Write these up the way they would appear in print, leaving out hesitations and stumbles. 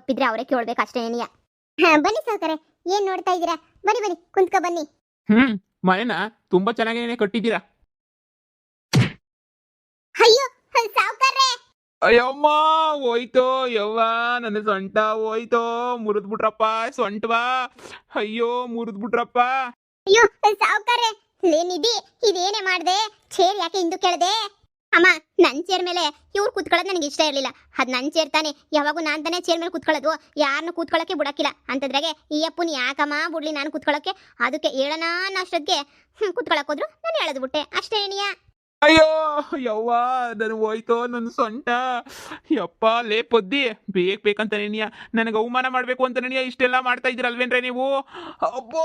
ತಪ್ಪಿದ್ರೆ ಅವರೇ ಕೇಳ್ಬೇಕು ಅಷ್ಟೇನಿಯ. ಬನ್ನಿ ಸಾವ್ಕಾರೆ, ಏನ್ ನೋಡ್ತಾ ಇದ್ದೀರಾ? ಬನ್ನಿ ಬನ್ನಿ ಕುಂತ್ಕೊ ಬನ್ನಿ. ಮನೆನ ತುಂಬಾ ಚೆನ್ನಾಗೇನೆ ಕಟ್ಟಿದ್ದೀರಾ. ಅಯ್ಯೋ ಸಾವ್ಕಾರ್ರೆ, ಅಯ್ಯಮ್ಮ ಹೋಯ್ತೋ ಯವ್ವ, ನನ್ನ ಸೊಂಟ ಹೋಯ್ತೋ, ಮುರಿದ್ಬಿಟ್ರಪ್ಪ ಸೊಂಟವಾ. ಅಯ್ಯೋ ಮುರಿದ್ಬಿಟ್ರಪ್ಪ. ಅಯ್ಯೋ ಸಾವ್ಕಾರ್ರೆ, ಲೇ ನಿಧಿ, ಇದೇನೇ ಮಾಡ್ದೆ? ಚೇರ್ ಯಾಕೆ ಇಂದು ಕೇಳ್ದೆ? ಅಮ್ಮ, ನನ್ ಚೇರ್ ಮೇಲೆ ಇವ್ರು ಕೂತ್ಕೊಳ್ಳೋದು ನನಗೆ ಇಷ್ಟ ಇರಲಿಲ್ಲ. ಅದ್ ನನ್ ಚೇರ್ ತಾನೆ, ಯಾವಾಗೂ ನಾನ್ ತಾನೇ ಚೇರ್ ಮೇಲೆ ಕೂತ್ಕೊಳ್ಳೋದು, ಯಾರನ್ನು ಕೂತ್ಕೊಳ್ಳೋಕೆ ಬಿಡಕ್ಕಿಲ್ಲ ಅಂತದ್ರಾಗೆ ಈ ಅಪ್ಪನ ಯಾಕಮ್ಮ ಬಿಡ್ಲಿ ನಾನು ಕೂತ್ಕೊಳ್ಳೋಕೆ. ಅದಕ್ಕೆ ಹೇಳೋಣ ಅನ್ನೋಷ್ಟೊತ್ತಿಗೆ ಕೂತ್ಕೊಳ್ಳೋಕೆ ಹೋದ್ರು, ನಾನು ಹೇಳೋದು ಬಿಟ್ಟೆ ಅಷ್ಟೇನಿಯ. ಅಯ್ಯೋ ಯವ್ವ, ನನ್ ಹೋಯ್ತೋ ನನ್ನ ಸೊಂಟ. ಯಪ್ಪ ಲೇ ಪೊದ್ದಿ, ಬೇಕಂತ ನೆನಿಯ ನನಗೆ ಅವಮಾನ ಮಾಡ್ಬೇಕು ಅಂತ ನೆನಿಯ ಇಷ್ಟೆಲ್ಲ ಮಾಡ್ತಾ ಇದ್ದೀರಲ್ವೇನ್ರೆ ನೀವು? ಅಬ್ಬೋ,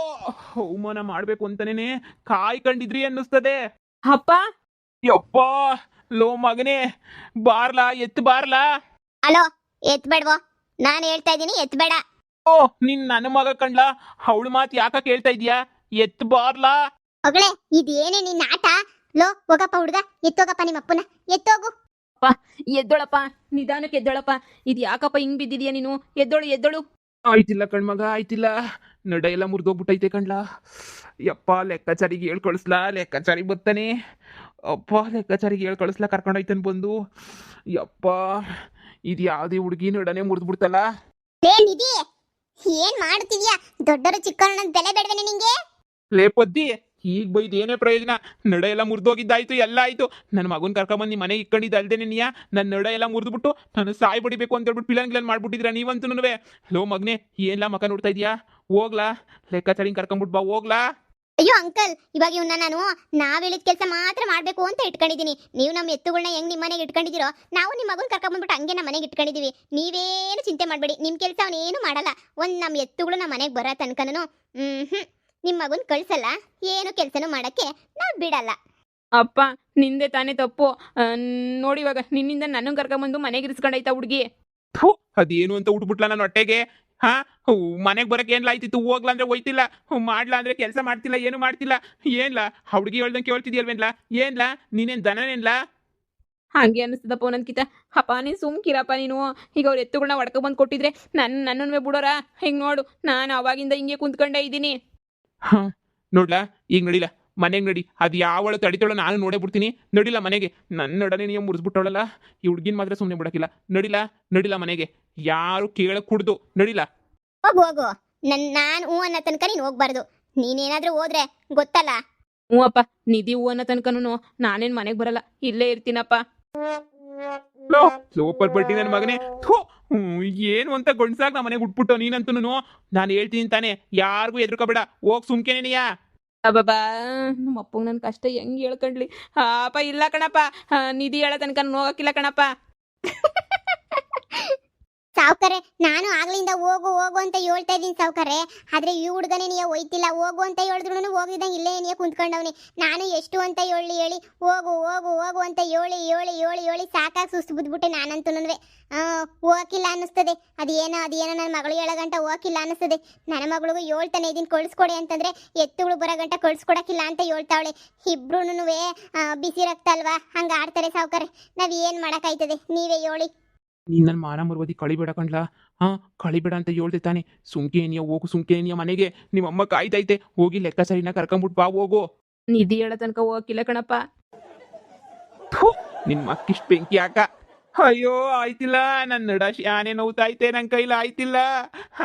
ಅವಮಾನ ಮಾಡ್ಬೇಕು ಅಂತಾನೇನೆ ಕಾಯ್ಕೊಂಡಿದ್ರಿ ಅನ್ನಿಸ್ತದೆ. ಅಪ್ಪ, ಯಪ್ಪ, ಲೋ ಮಗನೇ, ಬಾರ್ಲಾ ಎತ್ತು ಬಾರ್ಲಾ. ಅಲೋ, ಎತ್ಬೇಡ್ವೋ, ನಾನು ಹೇಳ್ತಾ ಇದ್ದೀನಿ ಎತ್ಬೇಡ. ಓ, ನಿನ್ ನನ್ನ ಮಗ ಕಂಡ್ಲಾ, ಅವಳು ಮಾತು ಯಾಕ ಕೇಳ್ತಾ ಇದೀಯಾ? ಎತ್ತು ಬಾರ್ಲಾ. ಮಗಳೇ, ಇದೇನೇ ನಿನ್ನ ಆಟ? ಲೋ ಹೋಗಪ್ಪ ಹುಡುಗ, ಎತ್ತೋಗಪ್ಪ ನಿಮ್ಮ ಅಪ್ಪನ, ಎತ್ತೋಗು. ಎದ್ದೋಳಪ್ಪ, ನಿಧಾನಕ್ಕೆ ಎದ್ದೋಳಪ್ಪ. ಇದು ಯಾಕಪ್ಪ ಹಿಂಗ್ ಬಿದ್ದಿದ್ಯಾ ನೀನು? ಎದ್ದೋಳು ಎದ್ದೋಳು. ಆಯ್ತಿಲ್ಲ ಕಣ್ಮಗ, ಆಯ್ತಿಲ್ಲ. ನಡ ಎಲ್ಲ ಮುರಿದೋಗ್ಬಿಟ್ಟೈತೆ ಕಣ್ಲಾ. ಯಪ್ಪ, ಲೆಕ್ಕಾಚಾರಿಗೆ ಹೇಳ್ಕಳಿಸ್ಲಾ, ಲೆಕ್ಕಾಚಾರಿಗೆ ಬರ್ತಾನೆ. ಅಪ್ಪ, ಲೆಕ್ಕಾಚಾರಿಗೆ ಹೇಳ್ಕಳಿಸ್ಲಾ, ಕರ್ಕೊಂಡೋಯ್ತಾನೆ ಬಂದು. ಯಪ್ಪ, ಇದು ಯಾವುದೇ ಹುಡುಗಿ ನಡನೆ ಮುರಿದ್ಬಿಡ್ತಲ್ಲ. ಲೇ ನಿಧಿ, ಏನ್ ಮಾಡ್ತಿದ್ಯಾ? ದೊಡ್ಡರು ಚಿಕ್ಕವರನ್ನ ಬೆಲೆ ಬೇಡವೇನೆ ನಿಂಗೆ? ಲೇ ಪದ್ದಿ, ಈಗ ಬೈದು ಏನೇ ಪ್ರಯೋಜನ? ನಡ ಎಲ್ಲ ಮುರಿದೋಗಿದ್ದಾಯ್ತು, ಎಲ್ಲ ಆಯ್ತು. ನನ್ನ ಮಗನ ಕರ್ಕೊಂಬಂದು ಮನೆಗೆ ಇಟ್ಕೊಂಡಿದ್ದ ಅಲ್ದೇನೆ ನೀಯ ನನ್ನ ನಡ ಎಲ್ಲ ಮುರಿದ್ಬಿಟ್ಟು ನಾನು ಸಾಯ್ ಬಡಿಬೇಕು ಅಂತ ಹೇಳ್ಬಿಟ್ಟು ಪ್ಲಾನ್ ಮಾಡ್ಬಿಟ್ಟಿದ್ರ ನೀವಂತೂ. ಲೋ ಮಗನೇ, ಏನ್ಲಾ ಮಕ ನೋಡ್ತಾ ಇದೀಯಾ? ಹೋಗ್ಲಾ, ಲೆಕ್ಕಾಚಾರಿ ಕರ್ಕೊಂಬಿಟ್ಟು ಬಾ, ಹೋಗ್ಲಾ. ಅಯ್ಯೋ ಅಂಕಲ್, ಇವಾಗ ಇವನ್ನ ನಾನು ನಾವ್ ಹೇಳಿದ ಕೆಲಸ ಮಾತ್ರ ಮಾಡ್ಬೇಕು ಅಂತ ಇಟ್ಕೊಂಡಿದೀನಿ. ನೀವು ನಮ್ಮ ಎತ್ತುಗಳನ್ನ ಹೆಂಗ್ ನಿಮ್ಮ ಮನೆಗೆ ಇಟ್ಕೊಂಡಿದ್ದೀರೋ, ನಾವು ನಿಮ್ಮ ಮಗನ್ ಕರ್ಕೊಂಡ್ಬಿಟ್ಟು ಹಂಗೆ ನಮ್ಮ ಮನೆಗೆ ಇಟ್ಕೊಂಡಿದೀವಿ. ನೀವೇನು ಚಿಂತೆ ಮಾಡಬೇಡಿ, ನಿಮ್ ಕೆಲಸ ಅವನೇನು ಮಾಡಲ್ಲ. ಒಂದ್ ನಮ್ಮ ಎತ್ತುಗಳು ನಮ್ಮ ಮನೆಗೆ ಬರೋ ತನಕನು ನಿಮ್ಮ ಮಗನ್ ಕಳ್ಸಲ್ಲ, ಏನು ಕೆಲಸನೂ ಮಾಡಕ್ಕೆ ನಾವ್ ಬಿಡಲ್ಲ. ಅಪ್ಪ, ನಿಂದೆ ತಾನೇ ತಪ್ಪು. ನೋಡಿ ಇವಾಗ ನಿನ್ನಿಂದ ನನ್ನ ಕರ್ಕೊಂಬಂದು ಮನೆಗೆ ಇರಿಸ್ಕೊಂಡೈತಾ ಹುಡುಗಿ. ಅದೇನು ಅಂತ ಉಟ್ಬಿಟ್ಲ ನನ್ನ ಹೊಟ್ಟೆಗೆ. ಹಾ, ಮನೆಗೆ ಬರಕ್ಕೆ ಏನ್ಲ ಆಯ್ತಿತ್ತು? ಹೋಗ್ಲಾ ಅಂದ್ರೆ ಹೋಯ್ತಿಲ್ಲ, ಮಾಡ್ಲಾ ಅಂದ್ರೆ ಕೆಲಸ ಮಾಡ್ತಿಲ್ಲ, ಏನು ಮಾಡ್ತಿಲ್ಲ. ಏನ್ಲಾ ಹುಡುಗಿ ಹೇಳ್ದಂಗೆ ಕೇಳ್ತಿದ್ಯಲ್ವೇನ್ಲಾ? ಏನ್ಲಾ ನೀನೇನ್ ದನನೇನ್ಲಾ? ಹಂಗೆ ಅನ್ನಿಸ್ತದಪ್ಪ ಒಂದೊಂದ್ಕಿತ. ಅಪ್ಪ ನೀನು ಸುಮ್ಕಿರಪ್ಪ ನೀನು. ಈಗ ಅವ್ರ ಎತ್ತುಗಳನ್ನ ಹೊಡ್ಕೊಂಬಂದು ಕೊಟ್ಟಿದ್ರೆ ನನ್ನನ್ವೇ ಬಿಡೋರ? ಹಿಂಗೆ ನೋಡು, ನಾನು ಅವಾಗಿಂದ ಹಿಂಗೆ ಕುಂತ್ಕೊಂಡೇ ಇದ್ದೀನಿ. ಹಾ, ನೋಡ್ಲಾ, ಈಗ ನಡಿಲ್ಲ ಮನೆಗೆ ನಡಿ. ಅದು ಯಾವಳು ತಡಿತಾಳೋ ನಾನು ನೋಡೇ ಬಿಡ್ತೀನಿ. ನಡಿಲ್ಲ ಮನೆಗೆ. ನನ್ನ ನಡನೆ ನೀವು ಮುರಿದ್ಬಿಟ್ಟವಳಲ್ಲ, ಈ ಹುಡುಗಿನ ಮಾತ್ರ ಸುಮ್ಮನೆ ಬಿಡಕ್ಕಿಲ್ಲ. ನಡಿಲ್ಲ ಮನೆಗೆ. ಯಾರು ಕೇಳಕ್ ಕುಡ್ದು ನಡಿಲ್ಲ. ಹೋಗು ಹೋಗು, ನಾನು ಹೂ ಅನ್ನೋ ತನಕ ನೀನು ಹೋಗ್ಬಾರ್ದು. ನೀನೇನಾದ್ರೂ ಹೋದ್ರೆ ಗೊತ್ತಲ್ಲ. ಹ್ಞೂ ಅಪ್ಪ, ನಿಧಿ ಹೂ ಅನ್ನೋ ತನಕನೂ ನಾನೇನು ಮನೆಗೆ ಬರಲ್ಲ, ಇಲ್ಲೇ ಇರ್ತೀನಪ್ಪ. ಸೂಪರ್ ಬಡ್ಡಿ ನನ್ನ ಮಗನೇ. ಏನು ಅಂತ ಗೊಂಡ್ಸಾಗ ನಾ ಮನೆಗೆ ಉಟ್ಬಿಟ್ಟು ನೀನಂತೂ. ನಾನು ಹೇಳ್ತೀನಿ ತಾನೆ, ಯಾರಿಗೂ ಎದ್ರುಕೋಬೇಡ, ಹೋಗ್ ಸುಮ್ಕೆನೆ ನೀಯಾ. ಅಬ್ಬಬ್ಬಾ, ನಮ್ಮ ಅಪ್ಪಂಗೆ ನನ್ನ ಕಷ್ಟ ಹೆಂಗೆ ಹೇಳ್ಕೊಂಡ್ಲಿ. ಅಪ್ಪ ಇಲ್ಲ ಕಣಪ್ಪ, ನಿಧಿ ಹೇಳೋ ತನಕ ಹೋಗಕ್ಕಿಲ್ಲ ಕಣಪ್ಪ. ಸಾವ್ಕಾರೆ, ನಾನು ಆಗ್ಲಿಂದ ಹೋಗು ಹೋಗು ಅಂತ ಹೇಳ್ತಾ ಇದ್ದೀನಿ ಸಾವ್ಕಾರೆ. ಆದ್ರೆ ಈ ಹುಡುಗನೇ ನೀ ಹೋಯ್ತಿಲ್ಲ. ಹೋಗು ಅಂತ ಹೇಳಿದ್ರು ಹೋಗಿದ್ದಂಗೆ ಇಲ್ಲೇ ನೀ ಕುಂತ್ಕೊಂಡವ್ನಿ. ನಾನು ಎಷ್ಟು ಅಂತ ಹೇಳಿ ಹೋಗು ಹೋಗು ಹೋಗು ಅಂತ ಹೇಳಿ ಸಾಕಾಗಿ ಸುಸ್ತು ಬಿದ್ಬಿಟ್ಟೆ ನಾನಂತೂ. ಹೋಗಿಲ್ಲ ಅನ್ನಿಸ್ತದೆ. ಅದೇನೋ ನನ್ನ ಮಗಳು ಹೇಳೋ ಗಂಟ ಹೋಗಿಲ್ಲ ಅನ್ನಿಸ್ತದೆ. ನನ್ನ ಮಗಳಿಗೂ ಹೇಳ್ತಾನೆ ಇದೀನಿ ಕಳಿಸ್ಕೊಡಿ ಅಂತಂದ್ರೆ, ಎತ್ತುಗಳು ಬರೋ ಗಂಟ ಕಳಿಸ್ಕೊಡಕ್ಕಿಲ್ಲ ಅಂತ ಹೇಳ್ತಾವಳೆ. ಇಬ್ರು ಬಿಸಿ ರಕ್ತ ಅಲ್ವಾ, ಹಂಗ ಆಡ್ತಾರೆ ಸಾವ್ಕಾರೆ. ನಾವ್ ಏನ್ ಮಾಡಕ್ಕಾಯ್ತದೆ, ನೀವೇ ಹೇಳಿ. ನೀನ್ ನನ್ನ ಮಾನ ಮರುವದಿ ಕಳಿಬೇಡ ಕಣ್ಲಾ. ಹಾ, ಕಳಿಬೇಡ ಅಂತ ಹೇಳ್ದೆ ತಾನೆ. ಸುಮ್ಕೇನಿಯ ಹೋಗು, ಸುಮ್ಕೇನಿಯ ಮನೆಗೆ. ನಿಮ್ಮಮ್ಮ ಕಾಯ್ತೈತೆ. ಹೋಗಿ ಲೆಕ್ಕಾಚಾರಿನ ಕರ್ಕೊಂಬಿಟ್ಟು ಬಾ, ಹೋಗು. ನಿಧಿ ಹೇಳೋ ತನಕ ಹೋಗಕ್ಕಿಲ್ಲ ಕಣಪ್ಪ. ನಿನ್ ಮಕ್ಕಿಷ್ಟು ಬೆಂಕಿ ಯಾಕ? ಅಯ್ಯೋ ಆಯ್ತಿಲ್ಲ, ನನ್ನ ನಡ ಶಾನೆ ನೋವ್ತೈತೆ, ನನ್ನ ಕೈಲ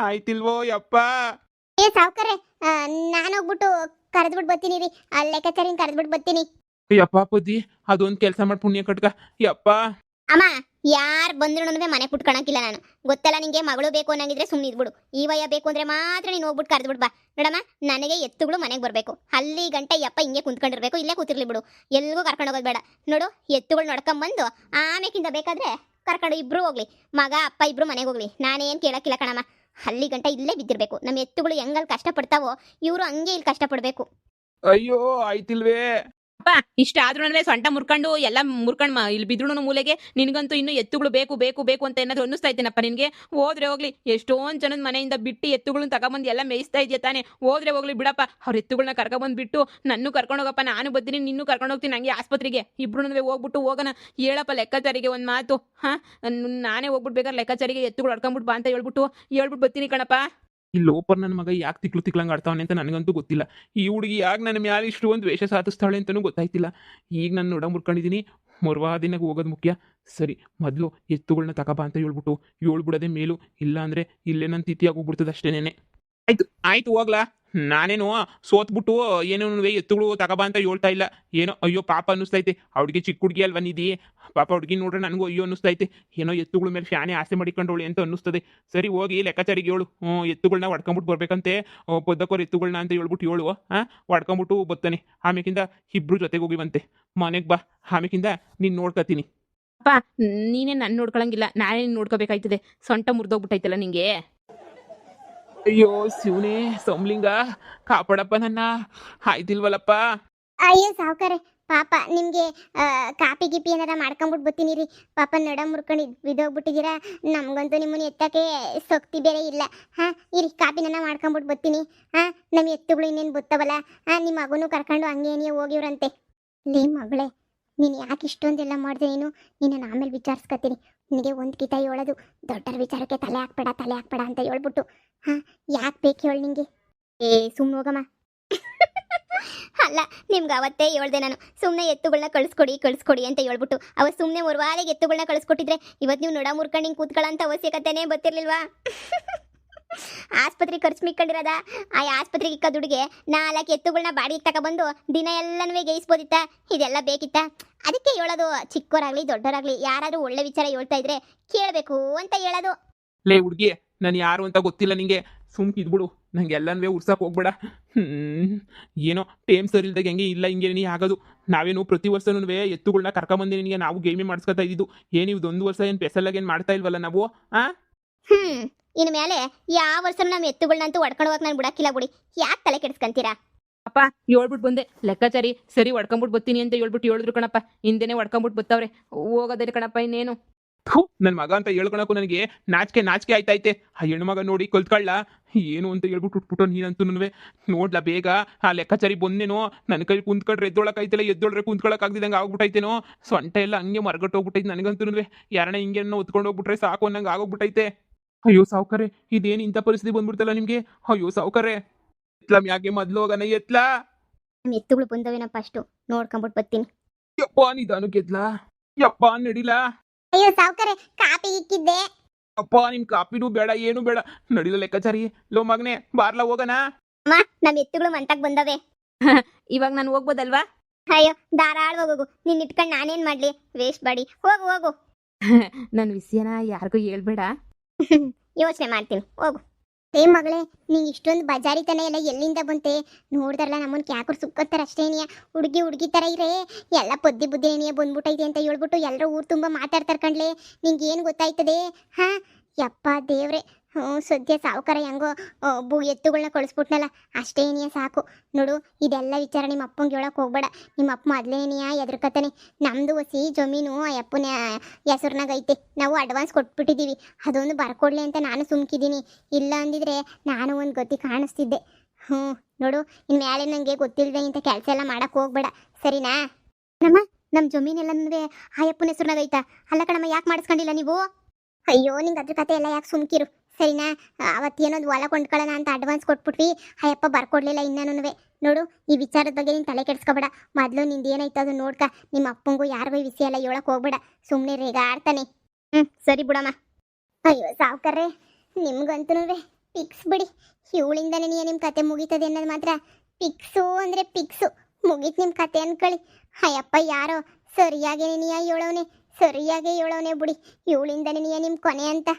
ಆಯ್ತಿಲ್ವೋ ಯಪ್ಪ. ಏ ಸಾವ್ಕಾರೆ, ನಾನು ಹೋಗ್ಬಿಟ್ಟು ಕರೆದ್ಬಿಟ್ಟು ಬರ್ತೀನಿ ರೀ. ಲೆಕ್ಕಾಚಾರಿನ ಕರೆದ್ಬಿಟ್ಟು ಬರ್ತೀನಿ. ಯಪ್ಪ ಪುದ್ದಿ, ಅದೊಂದು ಕೆಲಸ ಮಾಡಿ ಪುಣ್ಯ ಕಟ್ಕ ಯಪ್ಪ. ಅಮ್ಮ, ಯಾರು ಬಂದ್ರು ಮನೆ ಕುಟ್ಕೊಳಕಿಲ್ಲ ನಾನು. ಗೊತ್ತಲ್ಲ ನಿಂಗೆ, ಮಗಳು ಬೇಕು ಅನ್ನಂಗಿದ್ರೆ ಸುಮ್ಮನೆ ಇದ್ಬಿಡು. ಈ ವಯ ಬೇಕು ಅಂದ್ರೆ ಮಾತ್ರ ನೀನು ಹೋಗ್ಬಿಟ್ಟು ಕರೆದ್ಬಿಟ್ಟು ಬಾ. ನೋಡಮ್ಮ, ನನಗೆ ಎತ್ತುಗಳು ಮನೆಗೆ ಬರಬೇಕು. ಅಲ್ಲಿ ಗಂಟೆ ಯಪ್ಪ ಹಿಂಗೆ ಕುಂತ್ಕೊಂಡಿರ್ಬೇಕು, ಇಲ್ಲೇ ಕೂತಿರ್ಲಿ ಬಿಡು, ಎಲ್ಲಿಗೂ ಕರ್ಕೊಂಡು ಹೋಗೋದು ಬೇಡ. ನೋಡು, ಎತ್ತುಗಳು ನೋಡ್ಕೊಂಬಂದು ಆಮೇಕಿಂದ ಬೇಕಾದ್ರೆ ಕರ್ಕೊಂಡು ಇಬ್ರು ಹೋಗ್ಲಿ, ಮಗ ಅಪ್ಪ ಇಬ್ರು ಮನೆಗೆ ಹೋಗ್ಲಿ. ನಾನೇನು ಕೇಳಕ್ಕಿಲ್ಲ ಕಣಮ್ಮ. ಅಲ್ಲಿ ಗಂಟೆ ಇಲ್ಲೇ ಬಿದ್ದಿರ್ಬೇಕು. ನಮ್ಮ ಎತ್ತುಗಳು ಹೆಂಗಲ್ಲಿ ಕಷ್ಟಪಡ್ತಾವೋ ಇವರು ಹಂಗೆ ಇಲ್ಲಿ ಕಷ್ಟಪಡಬೇಕು. ಅಯ್ಯೋ ಆಯ್ತಿಲ್ವೇ. ಅಪ್ಪ ಇಷ್ಟ ಆದ್ರೂ ಸೊಂಟ ಮುರ್ಕೊಂಡು ಎಲ್ಲ ಮುರ್ಕೊಂಡು ಇಲ್ಲಿ ಬಿದ್ರು ಮೂಲೆಗೆ ನಿನ್ಗಂತೂ ಇನ್ನು ಎತ್ತುಗಳು ಬೇಕು ಬೇಕು ಬೇಕು ಅಂತ ಏನಾದ್ರು ಅನ್ನಿಸ್ತಾ ಇದ್ದೇನಪ್ಪ ನಿನ್ಗೆ ಹೋದ್ರೆ ಹೋಗ್ಲಿ ಎಷ್ಟೊಂದ್ ಜನದ ಮನೆಯಿಂದ ಬಿಟ್ಟು ಎತ್ತುಗಳನ್ನ ತಗೊಂಬಂದು ಎಲ್ಲ ಮೇಯಿಸ್ತಾ ಇದೆಯಾ ತಾನೆ ಹೋದ್ರೆ ಹೋಗ್ಲಿ ಬಿಡಪ್ಪ ಅವ್ರ ಎತ್ತುಗಳನ್ನ ಕರ್ಕೊಂಡ್ಬಂದು ಬಿಟ್ಟು ನನ್ನ ಕರ್ಕೊಂಡು ಹೋಗಪ್ಪ ನಾನು ಬರ್ತೀನಿ ನಿನ್ನೂ ಕರ್ಕೊಂಡು ಹೋಗ್ತೀನಿ ನಂಗೆ ಆಸ್ಪತ್ರೆಗೆ ಇಬ್ರು ಹೋಗ್ಬಿಟ್ಟು ಹೋಗೋಣ ಹೇಳಪ್ಪ ಲೆಕ್ಕಾಚಾರಿಗೆ ಒಂದು ಮಾತು ನಾನೇ ಹೋಗ್ಬಿಡ್ಬೇಕಾದ್ರೆ ಲೆಕ್ಕಾಚಾರಿಗೆ ಎತ್ತುಗಳು ಹೊಡ್ಕೊಂಡ್ಬಿಟ್ಟು ಬಾ ಅಂತ ಹೇಳ್ಬಿಟ್ಟು ಬರ್ತೀನಿ ಕಣಪ್ಪ. ಈ ಲೋಪರ್ ನನ್ನ ಮಗ ಯಾಕೆ ತಿಕ್ಲಂಗೆ ಆಡ್ತಾವನೆ ಅಂತ ನನಗಂತೂ ಗೊತ್ತಿಲ್ಲ. ಈ ಹುಡುಗಿ ಯಾಕೆ ನನ್ನ ಮ್ಯಾಲೆ ಇಷ್ಟು ಒಂದು ವೇಷ ಸಾಧಿಸ್ತಾಳೆ ಅಂತಲೂ ಗೊತ್ತಾಯ್ತಿಲ್ಲ. ಈಗ ನಾನು ನೋಡ ಮುರ್ಕೊಂಡಿದ್ದೀನಿ, ದಿನಕ್ಕೆ ಹೋಗೋದು ಮುಖ್ಯ. ಸರಿ, ಮೊದಲು ಎತ್ತುಗಳನ್ನ ತಗೋಬಾ ಅಂತ ಹೇಳ್ಬಿಡೋದೇ ಮೇಲು. ಇಲ್ಲ ಅಂದರೆ ಇಲ್ಲೇ ನನ್ನ ತಿಥಿಯಾಗಿ ಹೋಗ್ಬಿಡ್ತದೆ ಅಷ್ಟೇನೆ. ಆಯ್ತು ಹೋಗ್ಲಾ. ನಾನೇನು ಸೋತ್ಬಿಟ್ಟು ಏನೇನು ಎತ್ತುಗಳು ತಗೋಬಾ ಅಂತ ಹೇಳ್ತಾ ಇಲ್ಲ. ಏನೋ ಅಯ್ಯೋ ಪಾಪ ಅನ್ನಿಸ್ತೈತೆ. ಅವ್ಳಿಗೆ ಚಿಕ್ಕ ಹುಡುಗಿ ಅಲ್ವ ನಿಧಿ, ಪಾಪ ಹುಡುಗಿ ನೋಡ್ರೆ ನನಗೂ ಅಯ್ಯೋ ಅನ್ನಿಸ್ತೈತೆ. ಏನೋ ಎತ್ತುಗಳ ಮೇಲೆ ಫ್ಯಾನೆ ಆಸೆ ಮಾಡಿಕೊಂಡವಳಿ ಅಂತ ಅನ್ನಿಸ್ತದೆ. ಸರಿ ಹೋಗಿ ಲೆಕ್ಕಾಚಾರಿಗೆ ಹೇಳು, ಎತ್ತುಗಳನ್ನ ಹೊಡ್ಕೊಂಬಿಟ್ಟು ಬರ್ಬೇಕಂತೆ, ಪೊದ್ದಕ್ಕೋರು ಎತ್ತುಗಳನ್ನ ಅಂತ ಹೇಳ್ಬಿಟ್ಟು ಹೇಳು. ಹೊಡ್ಕೊಂಬಿಟ್ಟು ಬರ್ತಾನೆ. ಆಮೇಕಿಂದ ಇಬ್ರು ಜೊತೆಗೆ ಹೋಗಿವಂತೆ ಮನೆಗೆ ಬಾ. ಆಮೇಕಿಂದ ನೀನು ನೋಡ್ಕೊತೀನಿ. ಅಪ್ಪ ನೀನೇ ನನ್ನ ನೋಡ್ಕೊಳಂಗಿಲ್ಲ, ನಾನೇ ನೋಡ್ಕೋಬೇಕಾಯ್ತದೆ. ಸೊಂಟ ಮುರಿದೋಗ್ಬಿಟ್ಟೈತಲ್ಲ ನಿಂಗೆ. ಅಯ್ಯೋ ಶಿವನೇ ಸಂಬ್ಲಿಂಗ, ಕಾಪಾಡಪ್ಪ ನನ್ನ. ಆಯ್ತಿಲ್ವಲ್ಲಪ್ಪ. ಅಯ್ಯೋ ಸಾವುಕಾರೆ, ಪಾಪ ನಿಮಗೆ ಕಾಪಿ ಗಿಪಿ ಏನಾರ ಮಾಡ್ಕೊಂಬಿಟ್ಟು ಬರ್ತೀನಿ ರೀ. ಪಾಪ ನಡ ಮುರ್ಕೊಂಡು ಬಿದ್ದೋಗ್ಬಿಟ್ಟಿದ್ದೀರಾ. ನಮಗಂತೂ ನಿಮ್ಮನ್ನು ಎತ್ತಕ್ಕೆ ಶಕ್ತಿ ಬೇರೆ ಇಲ್ಲ. ಇರಿ ಕಾಪಿನ ಮಾಡ್ಕೊಂಬಿಟ್ಟು ಬರ್ತೀನಿ. ನಮ್ಮ ಎತ್ತುಗಳು ಇನ್ನೇನು ಬತ್ತವಲ್ಲ, ನಿಮ್ಮ ಮಗನೂ ಕರ್ಕೊಂಡು ಹಂಗೇನೇ ಹೋಗಿವ್ರಂತೆ. ಲೇ ಮಗಳೇ, ನೀನು ಯಾಕೆ ಇಷ್ಟೊಂದೆಲ್ಲ ಮಾಡಿದೆ? ನೀನು ಆಮೇಲೆ ವಿಚಾರಿಸ್ಕೊತೀನಿ. ನಿನಗೆ ಒಂದು ಕಿತ ಹೇಳೋದು, ದೊಡ್ಡರ ವಿಚಾರಕ್ಕೆ ತಲೆ ಹಾಕ್ಬೇಡ ಅಂತ ಹೇಳ್ಬಿಟ್ಟು ಯಾಕೆ ಬೇಕು ಹೇಳಿ ನಿಂಗೆ? ಸುಮ್ಮನೆ ಹೋಗಮ್ಮ. ಅಲ್ಲ, ನಿಮ್ಗೆ ಅವತ್ತೇ ಹೇಳ್ದೆ ನಾನು, ಸುಮ್ಮನೆ ಎತ್ತುಗಳನ್ನ ಕಳಿಸ್ಕೊಡಿ ಅಂತ ಹೇಳ್ಬಿಟ್ಟು. ಅವತ್ತು ಸುಮ್ಮನೆ ಮೂರುವಾರಿಗೆ ಎತ್ತುಗಳನ್ನ ಕಳಿಸ್ಕೊಟ್ಟಿದ್ರೆ ಇವತ್ತು ನೀವು ನೋಡ ಮುರ್ಕೊಂಡು ಹಿಂಗೆ ಕೂತ್ಕೊಳ್ಳೋಂಥ ಅವಶ್ಯಕತೆನೇ ಗೊತ್ತಿರಲಿಲ್ವಾ? ಆಸ್ಪತ್ರೆಗೆ ಖರ್ಚು ಮಿಕ್ಕೊಂಡಿರೋದ ಆ ಆಸ್ಪತ್ರೆಗೆ ಇಕ್ಕ ದುಡ್ಡಿಗೆ 4 ಎತ್ತುಗಳನ್ನ ಬಾಡಿಗೆ ತಗೊಬಂದು ದಿನ ಎಲ್ಲನೂ ಗೇಯಿಸ್ಬೋದಿತ್ತ? ಇದೆಲ್ಲ ಬೇಕಿತ್ತ? ಅದಕ್ಕೆ ಹೇಳೋದು, ಚಿಕ್ಕವರಾಗ್ಲಿ ದೊಡ್ಡವರಾಗ್ಲಿ ಯಾರಾದ್ರೂ ಒಳ್ಳೆ ವಿಚಾರ ಹೇಳ್ತಾ ಇದ್ರೆ ಕೇಳಬೇಕು ಅಂತ ಹೇಳೋದು. ಲೇ ಹುಡುಗಿ, ನಾನು ಯಾರು ಅಂತ ಗೊತ್ತಿಲ್ಲ ನಿಂಗೆ, ಸುಮ್ಕಿದ್ಬಿಡು. ನಂಗೆ ಎಲ್ಲನೂ ಉರ್ಸಕ್ಕೆ ಹೋಗ್ಬೇಡ. ಏನೋ ಟೇಮ್ ಸರಿ ಇಲ್ದಾಗ ಹೆಂಗೆ ಇಲ್ಲ ಹಿಂಗೆ ನೀ ಆಗೋದು. ನಾವೇನು ಪ್ರತಿ ವರ್ಷನೂ ಎತ್ತುಗಳನ್ನ ಕರ್ಕೊಂಬಂದು ನಿನಗೆ ನಾವು ಗೇಮಿ ಮಾಡಿಸ್ಕೊತಾ ಇದ್ದಿದ್ದು. ಏನು ಇದೊಂದು ವರ್ಷ ಏನು ಸ್ಪೆಷಲಾಗಿ ಮಾಡ್ತಾ ಇಲ್ವಲ್ಲ ನಾವು? ಇನ್ನು ಮೇಲೆ ಯಾವ ವರ್ಷ ನಮ್ಮ ಎತ್ತುಗಳನ್ನಂತೂ ಹೊಡ್ಕೊಂಡು ಹೋಗಕ್ಕೆ ನಾನು ಬಿಡಕ್ಕಿಲ್ಲ ಬಿಡಿ. ಯಾಕೆ ತಲೆ ಕೆಡಿಸ್ಕೊಂತೀರಾ? ಅಪ್ಪ ಹೇಳ್ಬಿಟ್ಟು ಬಂದೆ ಲೆಕ್ಕಾಚಾರಿ, ಸರಿ ಹೊಡ್ಕೊಂಬಿಟ್ಟು ಬರ್ತೀನಿ ಅಂತ ಹೇಳಿದ್ರು ಕಣಪ್ಪ. ಹಿಂದೆನೆ ಹೊಡ್ಕೊಂಬಿಟ್ಟು ಬತ್ತವ್ರೆ, ಹೋಗೋದೇ ಕಣಪ್ಪ ಇನ್ನೇನು. ನನ್ನ ಮಗ ಅಂತ ಹೇಳ್ಕೊಳಕ್ಕೂ ನನಗೆ ನಾಚಿಕೆ ಆಯ್ತೈತೆ. ಆ ಹೆಣ್ಣು ಮಗ ನೋಡಿ ಕಲ್ತ್ಕೊಳ್ಳ ಏನು ಅಂತ ಹೇಳ್ಬಿಟ್ಟು ಉಟ್ಬಿಟ್ಟು ನೀನಂತೂ ನೋಡ್ಲಾ ಬೇಗ. ಆ ಲೆಕ್ಕಾಚಾರಿ ಬಂದೇನೋ ನನ್ನ ಕೈ ಕುಂತ್ಕೊಂಡ್ರೆ ಎದ್ದೊಳ್ರೆ ಕುಂತ್ಕೊಳಕ್ಕಾಗ್ದಿದಂಗೆ ಆಗ್ಬಿಟ್ಟೈತೇನೋ. ಸೊಂಟ ಎಲ್ಲ ಹಂಗೆ ಮರಗಟ್ಟು ಹೋಗ್ಬಿಟ್ಟೈತೆ ನನಗಂತೂ. ಯಾರನ್ನ ಹಿಂಗೆ ಹೊತ್ಕೊಂಡು ಹೋಗ್ಬಿಟ್ರೆ ಸಾಕು ಅನ್ನಂಗೆ ಆಗೋಗ್ಬಿಟ್ಟೈತೆ. ಅಯ್ಯೋ ಸಾವುಕಾರೆ, ಇದೇನು ಇಂಥ ಪರಿಸ್ಥಿತಿ ಬಂದ್ಬಿಡ್ತಲ್ಲ ನಿಮಗೆ? ಅಯ್ಯೋ ಸಾವುಕಾರೆ, ಎತ್ಲಮ್ ಯಾಕೆ ಮೊದ್ಲು ಹೋಗೋಣ ಎತ್ಲಾ. ನಮ್ಮ ಎತ್ತುಗಳು ಬಂದವೇನಪ್ಪ, ಅಷ್ಟು ನೋಡ್ಕೊಂಬಿಟ್ಟು ಬರ್ತೀನಿ. ಯಪ್ಪ ನಿಧಾನಕ್ಕೆ ಎತ್ಲಾ, ಯಪ್ಪ ನಡಿಲಾ. ಅಯ್ಯೋ ಸಾವುಕಾರೆ, ಕಾಪಿ ಇಕ್ಕಿದ್ದೆ. ಅಪ್ಪ ನಿಮ್ ಕಾಪಿನೂ ಬೇಡ ಏನು ಬೇಡ, ನಡಿಲ ಲೆಕ್ಕಾಚಾರಿ. ಲೋ ಮಗನೆ ಬಾರ್ಲಾ ಹೋಗೋಣ. ಅಮ್ಮ, ನಮ್ಮ ಎತ್ತುಗಳು ಮಂತಕ್ ಬಂದವೆ. ಇವಾಗ ನಾನು ಹೋಗ್ಬೋದಲ್ವಾ? ಅಯ್ಯೋ ಧಾರಾಳವಾಗಿ ಹೋಗು, ನಿನ್ನ ಇಟ್ಕೊಂಡು ನಾನೇನ್ ಮಾಡ್ಲಿ? ವೇಸ್ಟ್ ಬಾಡಿ, ಹೋಗು. ನನ್ನ ವಿಷಯನ ಯಾರಿಗೂ ಹೇಳ್ಬೇಡ. ಯೋಚನೆ ಮಾಡ್ತೀನಿ, ಹೋಗು. ಮಗಳೇ, ನೀನು ಇಷ್ಟೊಂದು ಬಜಾರಿತನ ಎಲ್ಲ ಎಲ್ಲಿಂದ ಬಂತೆ? ನೋಡ್ದಾರಲ್ಲ ನಮ್ಮನ್ನ ಕ್ಯಾಕರು ಸುಕ್ಕೋತಾರೆ ಅಷ್ಟೇನಿಯ. ಹುಡುಗಿ ಥರ ಇರೇ ಎಲ್ಲ ಪದ್ದಿ ಬುದ್ಧಿನೇನಿಯ ಬಂದ್ಬಿಟ್ಟೈತೆ ಅಂತ ಹೇಳ್ಬಿಟ್ಟು ಎಲ್ಲರೂ ಊರು ತುಂಬ ಮಾತಾಡ್ತಾರೆ ಕಣ್ಲೆ. ನಿಂಗೆ ಏನು ಗೊತ್ತಾಯ್ತದೆ? ಯಪ್ಪ ದೇವ್ರೆ, ಸದ್ಯ ಸಾವುಕಾರ ಹೆಂಗೋ ಎತ್ತುಗಳನ್ನ ಕಳಿಸ್ಬಿಟ್ನಲ್ಲ, ಅಷ್ಟೇನಿಯ ಸಾಕು. ನೋಡು, ಇದೆಲ್ಲ ವಿಚಾರ ನಿಮ್ಮ ಅಪ್ಪಂಗೆ ಹೇಳೋಕೆ ಹೋಗ್ಬೇಡ. ನಿಮ್ಮ ಅಪ್ಪ ಮೊದಲೇನಿಯ ಎದುರ್ಕತಾನೆ. ನಮ್ಮದು ಹೊಸಿ ಜಮೀನು ಆ ಅಪ್ಪನ ಹೆಸರ್ನಾಗ ಐತೆ, ನಾವು ಅಡ್ವಾನ್ಸ್ ಕೊಟ್ಬಿಟ್ಟಿದ್ದೀವಿ. ಅದೊಂದು ಬರ್ಕೊಡ್ಲಿ ಅಂತ ನಾನು ಸುಮ್ಕಿದ್ದೀನಿ. ಇಲ್ಲ ಅಂದಿದ್ರೆ ನಾನು ಒಂದು ಗತಿ ಕಾಣಿಸ್ತಿದ್ದೆ. ನೋಡು, ಇನ್ಮೇಲೆ ನನಗೆ ಗೊತ್ತಿಲ್ಲದೆ ಇಂಥ ಕೆಲಸ ಎಲ್ಲ ಮಾಡೋಕ್ಕೆ ಹೋಗ್ಬೇಡ, ಸರಿನಾ? ನಮ್ಮ ಜಮೀನೆಲ್ಲನೂ ಆ ಅಪ್ಪನ ಹೆಸರ್ನಾಗ ಐತಾ? ಅಲ್ಲ ಕಣಮ್ಮ, ಯಾಕೆ ಮಾಡಿಸ್ಕೊಂಡಿಲ್ಲ ನೀವು? ಅಯ್ಯೋ, ನಿಂಗೆ ಅದ್ರ ಕತೆ ಎಲ್ಲ ಯಾಕೆ ಸುಮ್ಕಿರು, ಸರಿನಾ? ಅವತ್ತೇನೊಂದು ಹೊಲ ಕೊಂಡ್ಕೊಳ್ಳೋಣ ಅಂತ ಅಡ್ವಾನ್ಸ್ ಕೊಟ್ಬಿಟ್ವಿ, ಅಯ್ಯಪ್ಪ ಬರ್ಕೊಡ್ಲಿಲ್ಲ ಇನ್ನೂ. ನೋಡು, ಈ ವಿಚಾರದ ಬಗ್ಗೆ ನೀನು ತಲೆ ಕೆಡಿಸ್ಕೊಬೇಡ. ಮೊದಲು ನಿಂದು ಏನಾಯ್ತು ಅದು ನೋಡ್ಕ. ನಿಮ್ಮ ಅಪ್ಪಂಗೂ ಯಾರಿಗೂ ಈ ವಿಷಯ ಎಲ್ಲ ಹೇಳಕ್ಕೆ ಹೋಗ್ಬೇಡ, ಸುಮ್ಮನೆ ರೇಗಾಡ್ತಾನೆ. ಸರಿ ಬಿಡಮ್ಮ. ಅಯ್ಯೋ ಸಾವುಕಾರ್ರೆ, ನಿಮ್ಗಂತೂ ಪಿಕ್ಸ್ ಬಿಡಿ. ಇವಳಿಂದನೇ ನಿಮ್ಮ ಕತೆ ಮುಗೀತದೆ ಅನ್ನೋದು ಮಾತ್ರ ಪಿಕ್ಸು ಅಂದರೆ ಪಿಕ್ಸು. ಮುಗೀತು ನಿಮ್ಮ ಕತೆ ಅನ್ಕೊಳ್ಳಿ. ಅಯ್ಯಪ್ಪ, ಯಾರೋ ಸರಿಯಾಗೇ ಹೇಳೋನೆ ಬಿಡಿ. ಇವಳಿಂದನೇ ನಿಮ್ಮ ಕೊನೆ ಅಂತ.